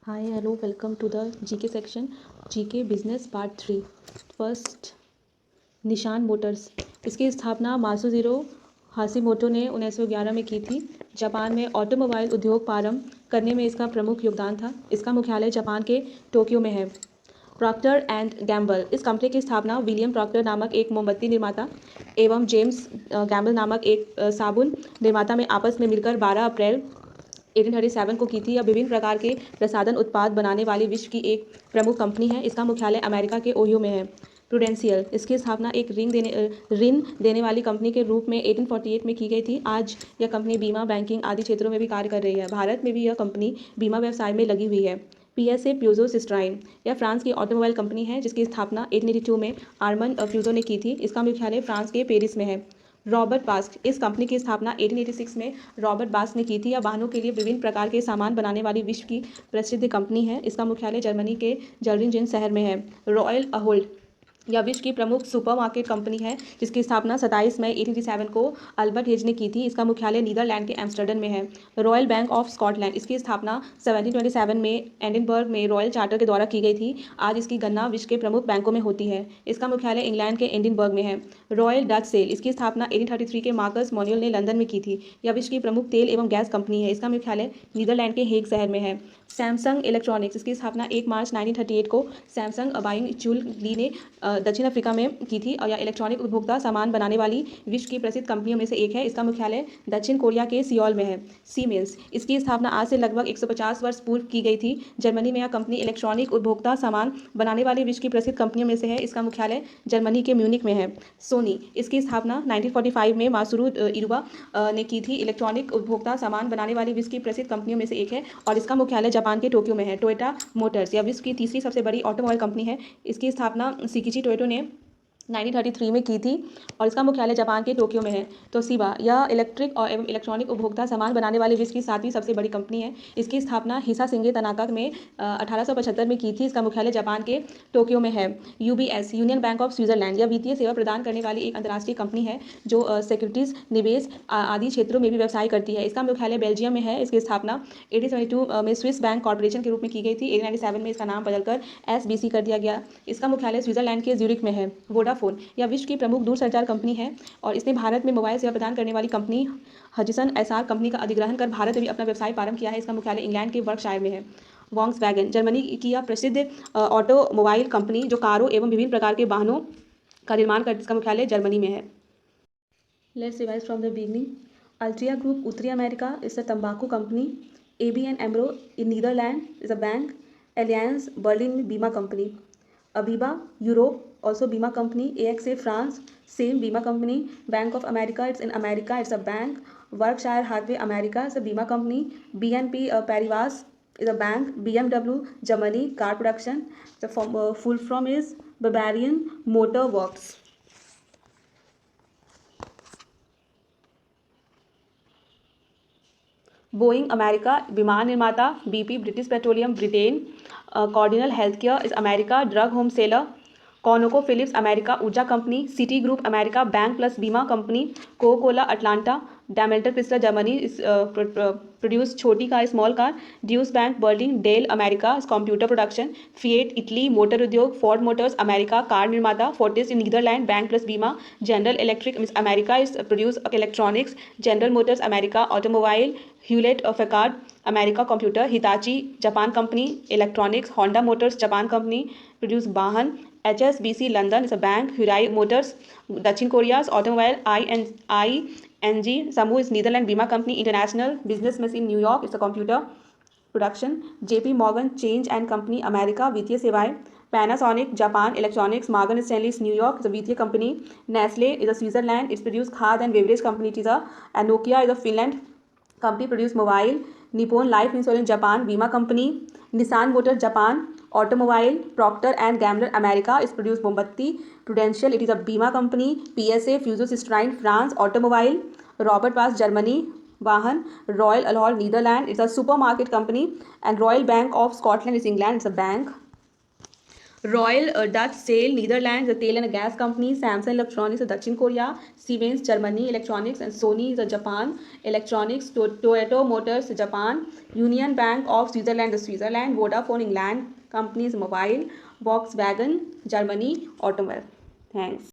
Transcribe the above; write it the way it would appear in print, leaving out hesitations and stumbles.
Hi, hello, welcome to the GK section. GK Business Part 3. First, निशान Motors. इसकी स्थापना मासुजीरो Hashimoto ने 1911 में की थी। जापान में ऑटोमोबाइल उद्योग प्रारंभ करने में इसका प्रमुख योगदान था। इसका मुख्यालय जापान के टोक्यो में है। Procter and Gamble. इस कंपनी की स्थापना विलियम प्रॉक्टर नामक एक मोमबत्ती निर्माता एवं जेम्स गैम्बल नामक एक साबुन निर्माता में आपस में मिलकर 12 अप्रैल 1837 को की थी। यह विभिन्न प्रकार के प्रसाधन उत्पाद बनाने वाली विश्व की एक प्रमुख कंपनी है। इसका मुख्यालय अमेरिका के ओहियो में है। प्रूडेंशियल। इसकी स्थापना एक ऋण देने वाली कंपनी के रूप में 1848 में की गई थी। आज यह कंपनी बीमा, बैंकिंग आदि क्षेत्रों में भी कार्य कर रही है। भारत में भी यह कंपनी बीमा व्यवसाय में लगी हुई है। PSA Peugeot Citroen. यह फ्रांस की ऑटोमोबाइल कंपनी है जिसकी स्थापना 1882 में आर्मन प्यूजो ने की थी। इसका मुख्यालय फ्रांस के पेरिस में है। Robert bask. इस कंपनी की स्थापना 1886 में रॉबर्ट बास्क ने की थी। यह वाहनों के लिए विभिन्न प्रकार के सामान बनाने वाली विश्व की प्रसिद्ध कंपनी है। इसका मुख्यालय जर्मनी के जर्लिंजन शहर में है। रॉयल अहोल्ड। यह विश्व की प्रमुख सुपरमार्केट कंपनी है जिसकी स्थापना 27 मई 1887 को अल्बर्ट हेज ने की थी। इसका मुख्यालय नीदरलैंड के एम्स्टर्डम में है। Royal Bank of Scotland. इसकी स्थापना 1727 में एडिनबर्ग में रॉयल चार्टर के द्वारा की गई थी। आज इसकी गणना विश्व के प्रमुख बैंकों में होती है। इसका मुख्यालय इंग्लैंड के एडिनबर्ग में है। Royal Dutch Shell. इसकी स्थापना 1833 के मार्कस मोन्यूल ने लंदन में की थी। यह विश्व की प्रमुख तेल एवं गैस कंपनी है। इसका मुख्यालय नीदरलैंड के हेग शहर में है। Samsung electronics. इसकी स्थापना 1 मार्च 1938 को सैमसंग बाइंग चुल ली ने दक्षिण अफ्रीका में की थी और यह इलेक्ट्रॉनिक उपभोक्ता सामान बनाने वाली विश्व की प्रसिद्ध कंपनियों में से एक है। इसका मुख्यालय दक्षिण कोरिया के सियोल में है। सीमेंस। इसकी स्थापना आज से लगभग 150 वर्ष पूर्व की गई थी। जर्मनी में यह कंपनी इलेक्ट्रॉनिक उपभोक्ता सामान बनाने वाली विश्व की प्रसिद्ध कंपनियों में से है। इसका मुख्यालय जर्मनी के म्यूनिक में है। सोनी। इसकी स्थापना 1945 में मासुरू इरुवा ने की थी। इलेक्ट्रॉनिक उपभोक्ता सामान बनाने वाली विश्व की प्रसिद्ध कंपनियों में से एक है और इसका मुख्यालय जापान के टोक्यो में है। Toyota Motors. यह विश्व की तीसरी सबसे बड़ी ऑटोमोबाइल कंपनी है। इसकी स्थापना सिकिची टोयोटो ने 1933 में की थी और इसका मुख्यालय जापान के टोक्यो में है। तोशिबा। यह इलेक्ट्रिक और एवं इलेक्ट्रॉनिक उपभोक्ता सामान बनाने वाली विश्व की 7वीं सबसे बड़ी कंपनी है। इसकी स्थापना हिसाशिंगे तनाका में 1875 में की थी। इसका मुख्यालय जापान के टोक्यो में है। UBS union bank of Switzerland. यह वित्तीय सेवा प्रदान करने वाली एक अंतर्राष्ट्रीय कंपनी है जो सिक्योरिटीज, निवेश आदि क्षेत्रों में भी व्यवसाय करती है। इसका मुख्यालय बेल्जियम में है। इसकी स्थापना 1872 में स्विस बैंक कॉर्पोरेशन के रूप में की गई थी। 1897 में इसका नाम बदलकर SBC कर दिया गया। इसका मुख्यालय स्विट्जरलैंड के ज्यूरिख में है। वोडाफोन। यह विश्व की प्रमुख दूरसंचार कंपनी है और इसने भारत में मोबाइल सेवा प्रदान करने वाली कंपनी हचिसन SR कंपनी का अधिग्रहण कर भारत में भी अपना व्यवसाय प्रारंभ किया है। इसका मुख्यालय इंग्लैंड के वर्कशायर में है। वॉक्सवैगन। जर्मनी की यह प्रसिद्ध ऑटोमोबाइल कंपनी जो कारों एवं विभिन्न प्रकार के वाहनों का निर्माण करती है। इसका मुख्यालय जर्मनी में है। Let's revise from the beginning. Altria group उत्तरी अमेरिका इज अ तंबाकू company. ABN AMRO in Netherlands is a bank. Allianz Berlin बीमा कंपनी। अबीबा यूरोप also बीमा कंपनी। AXA फ्रांस सेम बीमा company. Bank of America it's in America it's a bank. Berkshire Hathaway America is a बीमा company. BNP Paribas is a bank. BMW Germany car production. The full form is Bavarian Motor Works. Boeing America विमान निर्माता। BP British Petroleum Britain. Cardinal health care is America drug home seller. Conoco Phillips America ऊर्जा company. Citigroup America bank plus बीमा company. Coca Cola Atlanta. Daimler Chrysler Germany produce छोटी car small car. Deutsche bank Berlin. Dell America computer production. Fiat Italy motor उद्योग। Ford Motors America car निर्माता। Fortis in Netherland bank plus बीमा। General Electric America is produce electronics. General Motors America automobile. Hewlett Packard America computer. Hitachi Japan company electronics. Honda Motors Japan company produce वाहन। HSBC London is a bank. ह्यूराई Motors दक्षिण Korea automobile. ING समूह is Netherland बीमा company. International Business Machine New York is a computer production. JP Morgan चेंज and company America वित्तीय सेवाएं। Panasonic Japan electronics. Morgan Stanley New York is a वित्तीय company. Nestle is a Switzerland it's produce खाद and beverage company it is a Nokia is a Finland company produce mobile. Nippon Life Insurance Japan बीमा company. Nissan Motor Japan automobile. Procter and Gambler America is produce मोमबत्ती। Prudential it is a बीमा company. PSA Peugeot Citroen France automobile. Robert Bosch Germany वाहन। Royal Ahold Netherland it's a supermarket company and Royal Bank of Scotland is England it's a bank. Royal Dutch Shell Netherland, the तेल and gas company, Samsung electronics दक्षिण Korea, siemens Germany electronics and Soni Japan electronics, Toyota Motors Japan, union bank of Switzerland, Vodafone England companies mobile, Volkswagen Germany automobile. Thanks.